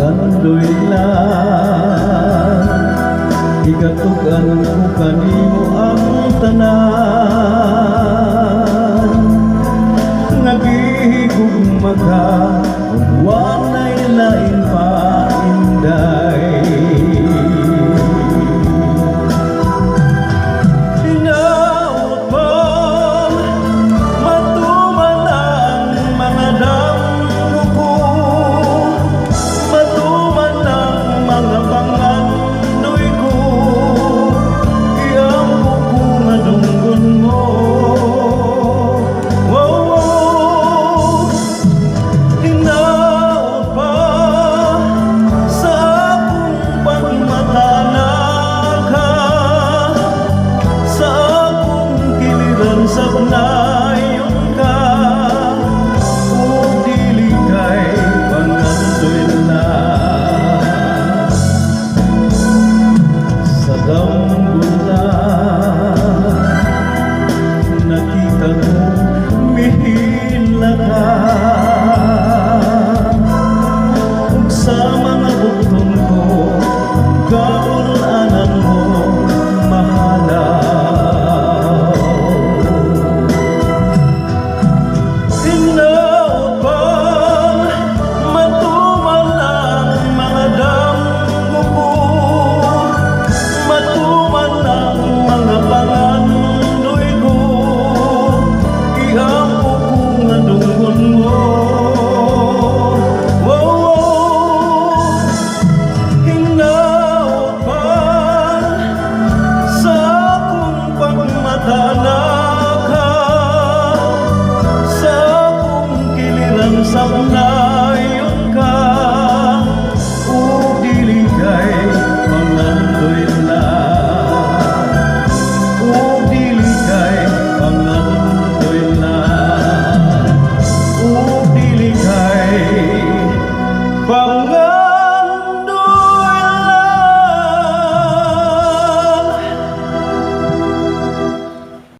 Pangandoy lang igatugan ko kanimo ang tanan nagihigugma ka walay lain pa inday sabnayon ka o dili kay pangandoy lang sa dambulan nakita ko mihila ka ug sa mga butong